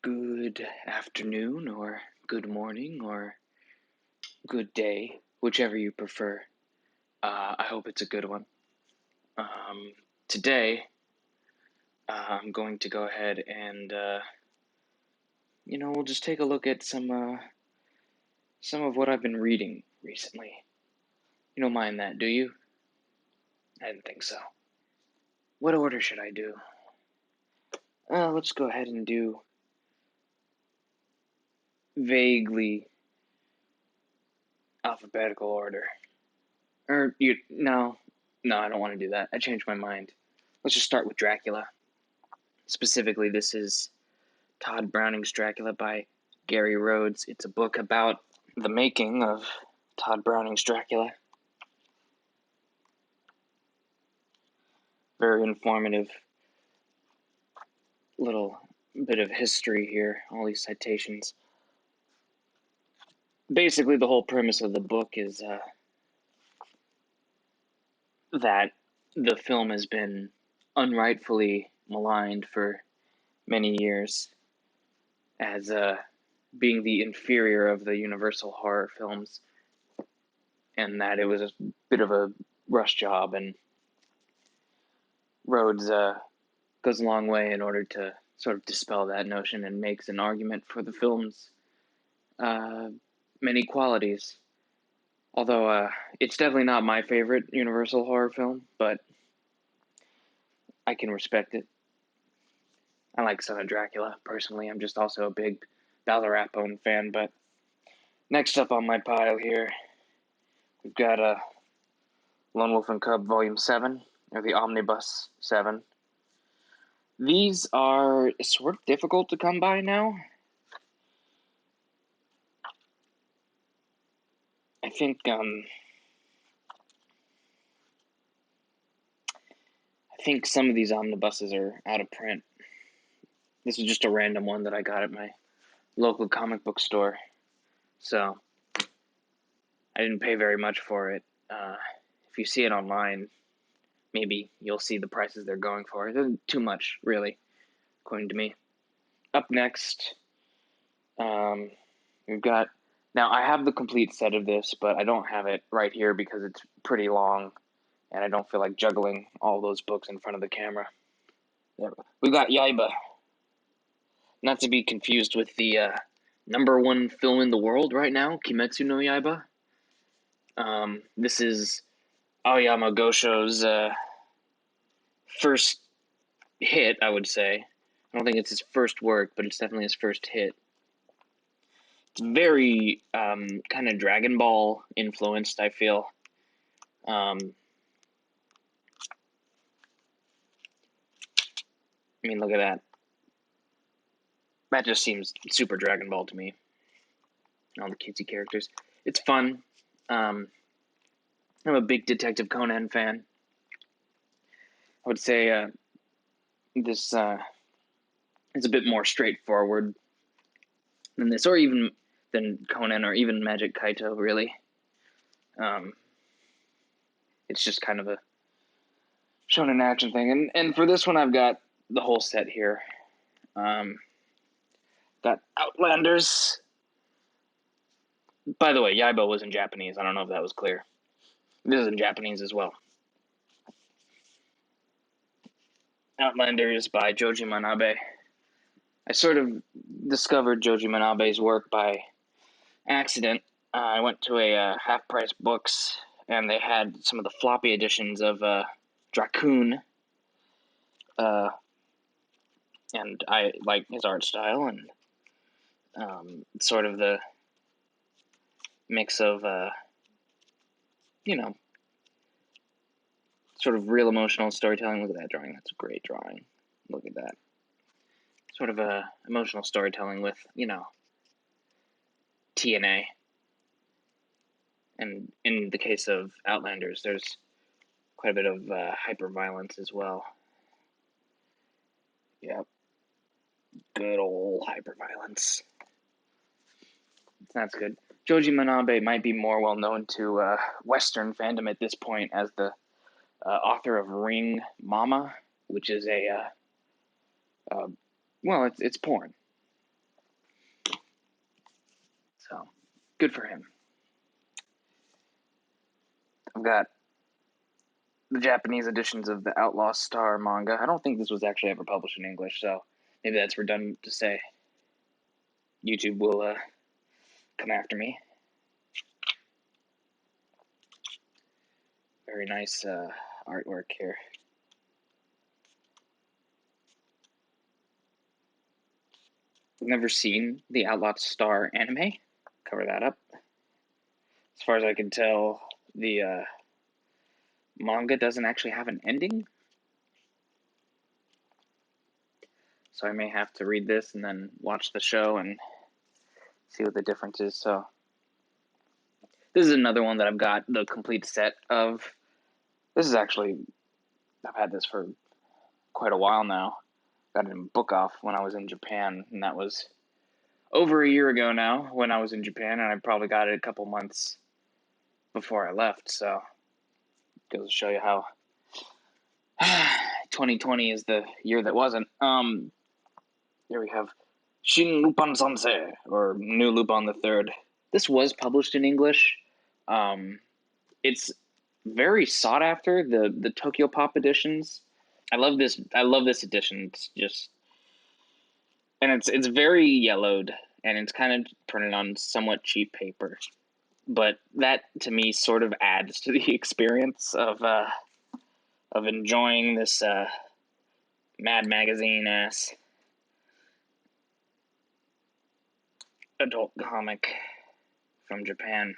Good afternoon, or good morning, or good day, whichever you prefer. I hope it's a good one. Today, I'm going to go ahead and, we'll just take a look at some of what I've been reading recently. You don't mind that, do you? I didn't think so. What order should I do? Let's go ahead and do vaguely alphabetical order. No, I don't want to do that. I changed my mind. Let's just start with Dracula. Specifically, this is Todd Browning's Dracula by Gary Rhodes. It's a book about the making of Todd Browning's Dracula. Very informative little bit of history here, all these citations. Basically, the whole premise of the book is that the film has been unrightfully maligned for many years as being the inferior of the Universal horror films, and that it was a bit of a rush job, and Rhodes goes a long way in order to sort of dispel that notion and makes an argument for the film's many qualities. Although it's definitely not my favorite Universal horror film, but I can respect it. I like Son of Dracula, personally. I'm just also a big Bela Rapone fan, but next up on my pile here, we've got Lone Wolf and Cub Volume 7, or the Omnibus 7. These are sort of difficult to come by now. I think some of these omnibuses are out of print. This is just a random one that I got at my local comic book store, so I didn't pay very much for it. If you see it online, maybe you'll see the prices they're going for. They're too much, really, according to me. Up next, we've got... Now, I have the complete set of this, but I don't have it right here because it's pretty long, and I don't feel like juggling all those books in front of the camera. We've got Yaiba. Not to be confused with the number one film in the world right now, Kimetsu no Yaiba. This is Aoyama Gosho's first hit, I would say. I don't think it's his first work, but it's definitely his first hit. It's very kind of Dragon Ball influenced, I feel. I mean, look at that. That just seems super Dragon Ball to me. All the cutesy characters. It's fun. I'm a big Detective Conan fan. I would say this is a bit more straightforward than this, or even than Conan, or even Magic Kaito, really. It's just kind of a shonen action thing. And for this one, I've got the whole set here. Got Outlanders. By the way, Yaiba was in Japanese. I don't know if that was clear. This is in Japanese as well. Outlanders by Joji Manabe. I sort of discovered Joji Manabe's work by accident. I went to a half-price books, and they had some of the floppy editions of Dracoon. And I like his art style, and sort of the mix of, sort of real emotional storytelling. Look at that drawing. That's a great drawing. Look at that. Sort of emotional storytelling with, TNA. And in the case of Outlanders, there's quite a bit of hyper-violence as well. Yep. Good old hyper-violence. That's good. Joji Manabe might be more well known to Western fandom at this point as the author of Ring Mama, which is a well, it's porn. So, good for him. I've got the Japanese editions of the Outlaw Star manga. I don't think this was actually ever published in English, so maybe that's redundant to say. YouTube will come after me. Very nice artwork here. I've never seen the Outlaw Star anime. Cover that up. As far as I can tell, the manga doesn't actually have an ending. So I may have to read this and then watch the show and see what the difference is. So this is another one that I've got the complete set of. This is actually, I've had this for quite a while now. Got it in book off when I was in Japan, and that was over a year ago now when I was in Japan, and I probably got it a couple months before I left. So it goes to show you how 2020 is the year that wasn't. Here we have Shin Lupin Sansei, or New Lupin the Third. This was published in English. It's very sought after, the Tokyo Pop editions. I love this. I love this edition. It's just, and it's very yellowed, and it's kind of printed on somewhat cheap paper. But that to me sort of adds to the experience of enjoying this Mad Magazine ass adult comic from Japan.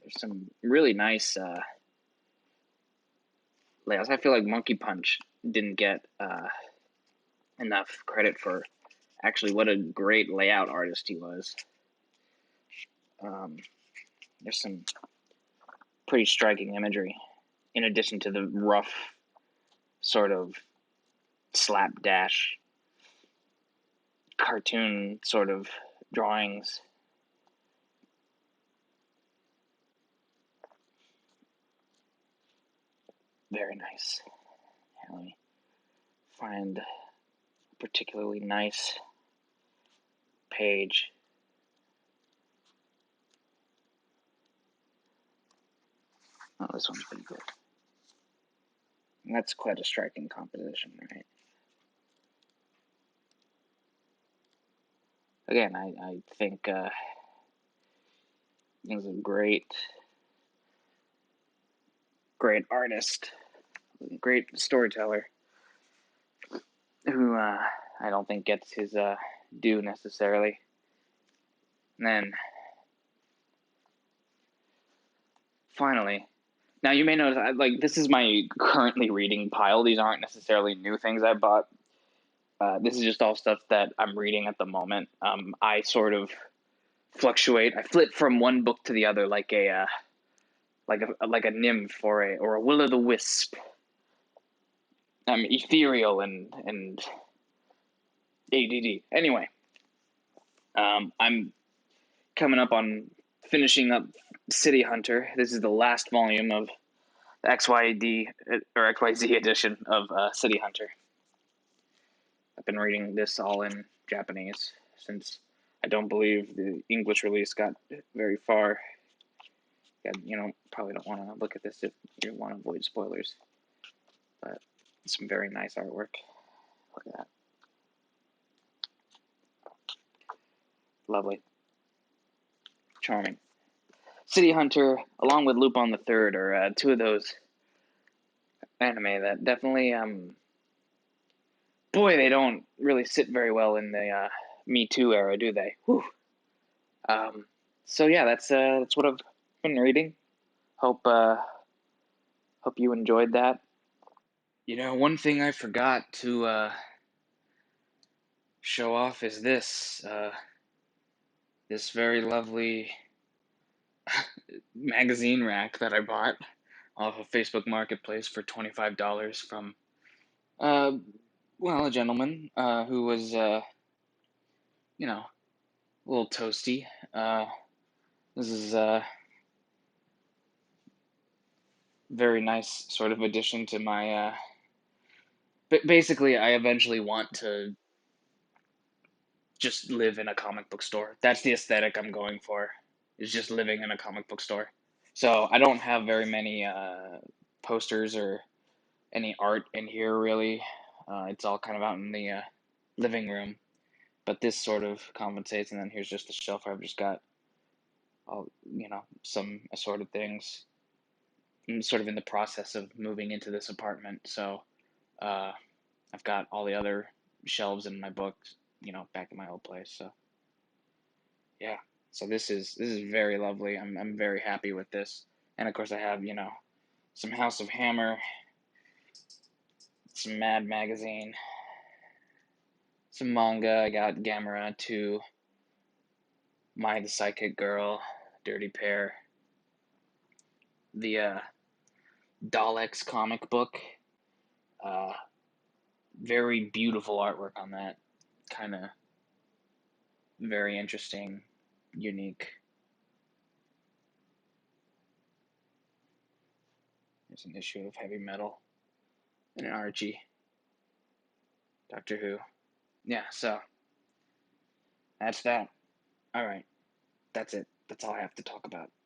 There's some really nice layouts. I feel like Monkey Punch didn't get enough credit for actually what a great layout artist he was. There's some pretty striking imagery, in addition to the rough sort of slapdash cartoon sort of drawings. Very nice. Let me find a particularly nice page. Oh, this one's pretty good. And that's quite a striking composition, right? Again, I think he's a great artist, great storyteller, who I don't think gets his due necessarily. And then, finally, now you may notice, this is my currently reading pile. These aren't necessarily new things I bought. This is just all stuff that I'm reading at the moment. I sort of fluctuate. I flip from one book to the other like a nymph or a will o' the wisp. I'm ethereal and ADD. Anyway, I'm coming up on finishing up City Hunter. This is the last volume of XYD or XYZ edition of City Hunter. I've been reading this all in Japanese since I don't believe the English release got very far. Probably don't want to look at this if you want to avoid spoilers. But some very nice artwork. Look at that. Lovely. Charming. City Hunter, along with Lupin the Third, are two of those anime that definitely, boy, they don't really sit very well in the Me Too era, do they? Whew. So yeah, that's what I've been reading. Hope you enjoyed that. One thing I forgot to show off is this very lovely magazine rack that I bought off of Facebook Marketplace for $25 from a gentleman who was a little toasty. This is a very nice sort of addition to my but basically I eventually want to just live in a comic book store. That's the aesthetic I'm going for, is just living in a comic book store. So I don't have very many posters or any art in here really. It's all kind of out in the living room, but this sort of compensates. And then here's just the shelf where I've just got all some assorted things. I'm sort of in the process of moving into this apartment, so uh, I've got all the other shelves in my books, back in my old place. So yeah, so this is very lovely. I'm very happy with this, and of course I have some House of Hammer, some Mad Magazine, some manga. I got Gamera 2, My the Psychic Girl, Dirty Pair, the Daleks comic book. Uh, Very beautiful artwork on that. Kind of very interesting, unique. There's an issue of Heavy Metal and an Archie, Doctor Who. Yeah, so that's that. All right, that's it. That's all I have to talk about.